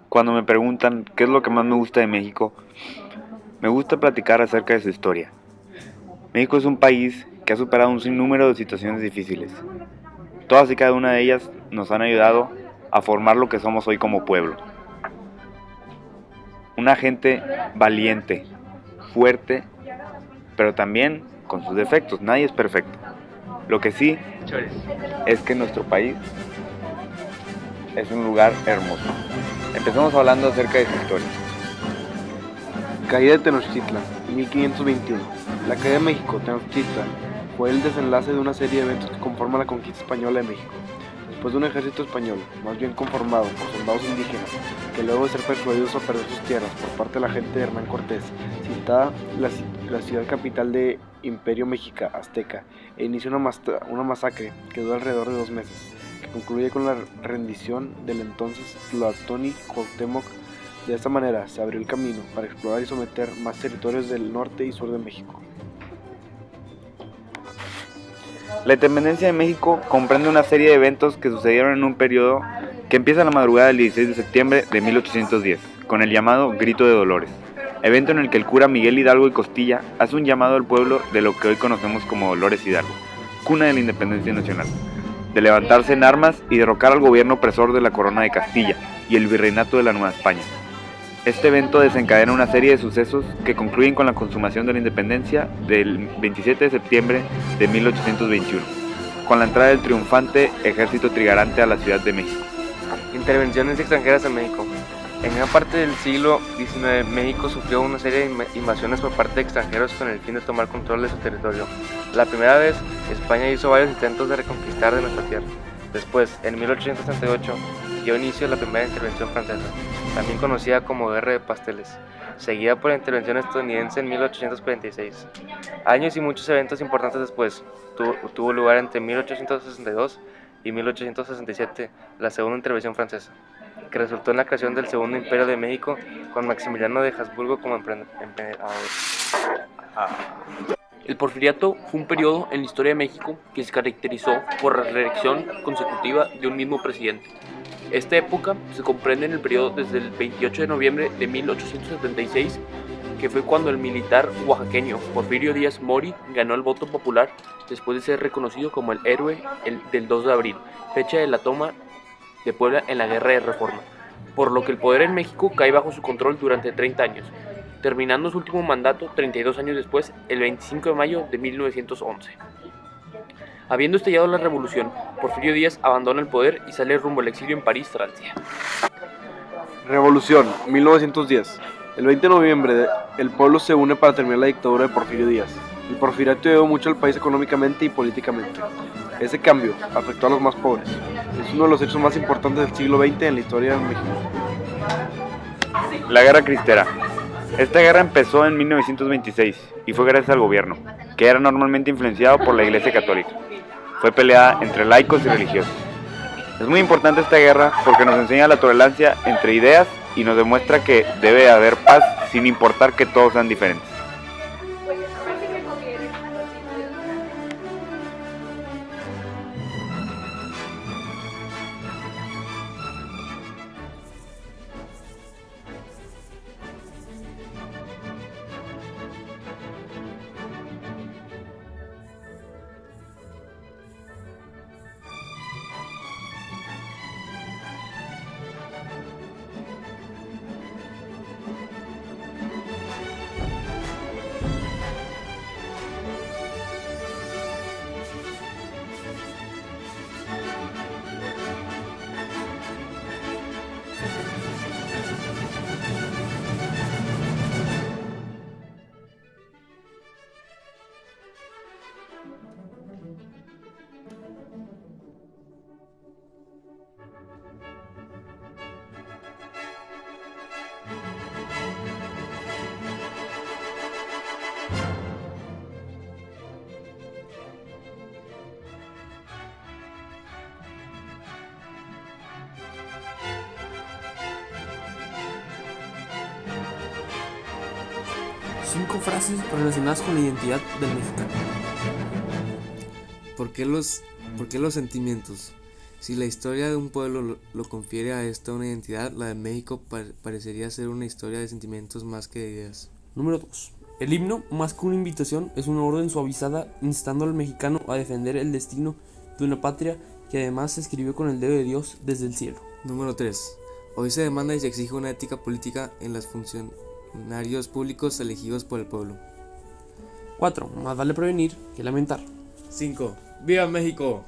Cuando me preguntan qué es lo que más me gusta de México, me gusta platicar acerca de su historia. México es un país que ha superado un sinnúmero de situaciones difíciles. Todas y cada una de ellas nos han ayudado a formar lo que somos hoy como pueblo. Una gente valiente, fuerte, pero también con sus defectos. Nadie es perfecto. Lo que sí es que nuestro país es un lugar hermoso. Empezamos hablando acerca de su historia. Caída de Tenochtitlan, 1521. La caída de México, Tenochtitlan, fue el desenlace de una serie de eventos que conforman la conquista española de México. Después de un ejército español, más bien conformado por soldados indígenas, que luego de ser persuadidos a perder sus tierras por parte de la gente de Hernán Cortés, citada la ciudad capital de Imperio Mexica Azteca, e inició una masacre que duró alrededor de 2 meses, que concluye con la rendición del entonces Tlatoani Cuauhtémoc. De esta manera se abrió el camino para explorar y someter más territorios del norte y sur de México. La independencia de México comprende una serie de eventos que sucedieron en un periodo que empieza la madrugada del 16 de septiembre de 1810, con el llamado Grito de Dolores, evento en el que el cura Miguel Hidalgo y Costilla hace un llamado al pueblo de lo que hoy conocemos como Dolores Hidalgo, cuna de la independencia nacional, de levantarse en armas y derrocar al gobierno opresor de la corona de Castilla y el virreinato de la Nueva España. Este evento desencadena una serie de sucesos que concluyen con la consumación de la independencia del 27 de septiembre de 1821, con la entrada del triunfante ejército trigarante a la Ciudad de México. Intervenciones extranjeras en México. En gran parte del siglo XIX, México sufrió una serie de invasiones por parte de extranjeros con el fin de tomar control de su territorio. La primera vez, España hizo varios intentos de reconquistar de nuestra tierra. Después, en 1838, dio inicio a la primera intervención francesa, también conocida como Guerra de Pasteles, seguida por la intervención estadounidense en 1846. Años y muchos eventos importantes después, tuvo lugar entre 1862 y 1867 la segunda intervención francesa, que resultó en la creación del Segundo Imperio de México con Maximiliano de Habsburgo como emperador. El Porfiriato fue un periodo en la historia de México que se caracterizó por la reelección consecutiva de un mismo presidente. Esta época se comprende en el periodo desde el 28 de noviembre de 1876, que fue cuando el militar oaxaqueño Porfirio Díaz Mori ganó el voto popular después de ser reconocido como el héroe del 2 de abril, fecha de la toma de Puebla en la Guerra de Reforma, por lo que el poder en México cae bajo su control durante 30 años, terminando su último mandato 32 años después, el 25 de mayo de 1911. Habiendo estallado la revolución, Porfirio Díaz abandona el poder y sale rumbo al exilio en París, Francia. Revolución, 1910. El 20 de noviembre, el pueblo se une para terminar la dictadura de Porfirio Díaz. El porfiriato ayudó mucho al país económicamente y políticamente. Ese cambio afectó a los más pobres. Es uno de los hechos más importantes del siglo XX en la historia de México. La Guerra Cristera. Esta guerra empezó en 1926 y fue gracias al gobierno, que era normalmente influenciado por la Iglesia Católica. Fue peleada entre laicos y religiosos. Es muy importante esta guerra porque nos enseña la tolerancia entre ideas y nos demuestra que debe haber paz sin importar que todos sean diferentes. Cinco frases relacionadas con la identidad del mexicano. ¿Por qué los sentimientos? Si la historia de un pueblo lo confiere a esta una identidad, la de México parecería ser una historia de sentimientos más que de ideas. Número 2. El himno, más que una invitación, es una orden suavizada instando al mexicano a defender el destino de una patria que además se escribió con el dedo de Dios desde el cielo. Número 3. Hoy se demanda y se exige una ética política en los funcionarios públicos elegidos por el pueblo. 4. Más vale prevenir que lamentar. 5. ¡Viva México!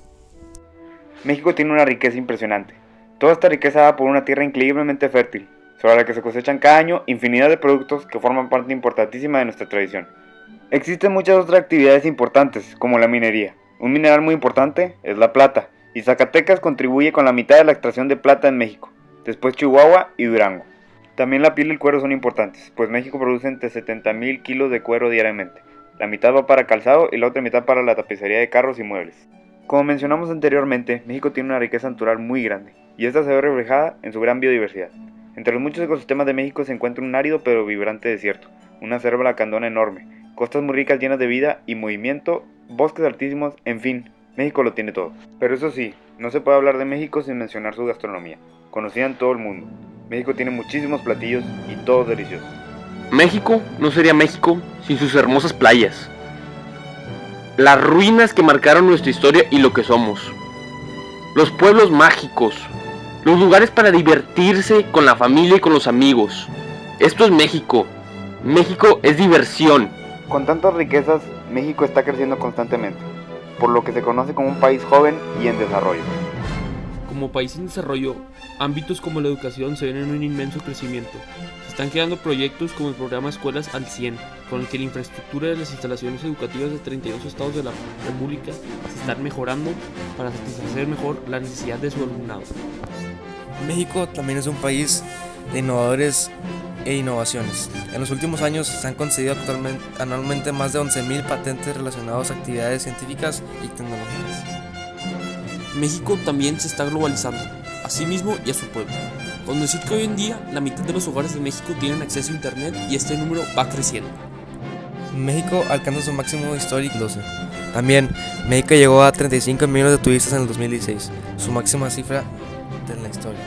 México tiene una riqueza impresionante. Toda esta riqueza da por una tierra increíblemente fértil, sobre la que se cosechan cada año infinidad de productos que forman parte importantísima de nuestra tradición. Existen muchas otras actividades importantes, como la minería. Un mineral muy importante es la plata, y Zacatecas contribuye con la mitad de la extracción de plata en México, después Chihuahua y Durango. También la piel y el cuero son importantes, pues México produce entre 70,000 kilos de cuero diariamente. La mitad va para calzado y la otra mitad para la tapicería de carros y muebles. Como mencionamos anteriormente, México tiene una riqueza natural muy grande, y esta se ve reflejada en su gran biodiversidad. Entre los muchos ecosistemas de México se encuentra un árido pero vibrante desierto, una selva lacandona enorme, costas muy ricas llenas de vida y movimiento, bosques altísimos, en fin, México lo tiene todo. Pero eso sí, no se puede hablar de México sin mencionar su gastronomía, conocida en todo el mundo. México tiene muchísimos platillos y todos deliciosos. México no sería México sin sus hermosas playas, las ruinas que marcaron nuestra historia y lo que somos, los pueblos mágicos, los lugares para divertirse con la familia y con los amigos. Esto es México. México es diversión. Con tantas riquezas, México está creciendo constantemente, por lo que se conoce como un país joven y en desarrollo. Como país en desarrollo, ámbitos como la educación se ven en un inmenso crecimiento. Se están creando proyectos como el programa Escuelas al 100, con el que la infraestructura de las instalaciones educativas de 32 estados de la República se están mejorando para satisfacer mejor la necesidad de su alumnado. México también es un país de innovadores e innovaciones. En los últimos años se han concedido anualmente más de 11,000 patentes relacionadas a actividades científicas y tecnológicas. México también se está globalizando, a sí mismo y a su pueblo. Con decir que hoy en día la mitad de los hogares de México tienen acceso a internet y este número va creciendo. México alcanza su máximo histórico en 12. También México llegó a 35 millones de turistas en el 2016, su máxima cifra de la historia.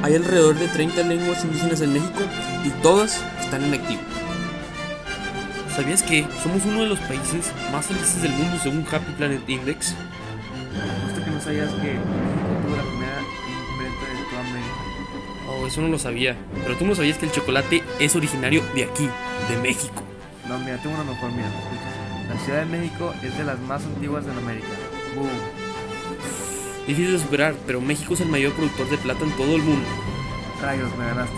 Hay alrededor de 30 lenguas indígenas en México y todas están en activo. ¿Sabías que somos uno de los países más felices del mundo según Happy Planet Index? ¿Justo que no sabías que México tuvo la primera imprenta de toda América? Oh, eso no lo sabía. Pero tú no sabías que el chocolate es originario de aquí, de México. No, mira, tengo una mejor, mira, escucha. La Ciudad de México es de las más antiguas de América. ¡Boom! Difícil de superar, pero México es el mayor productor de plata en todo el mundo. Rayos, me ganaste.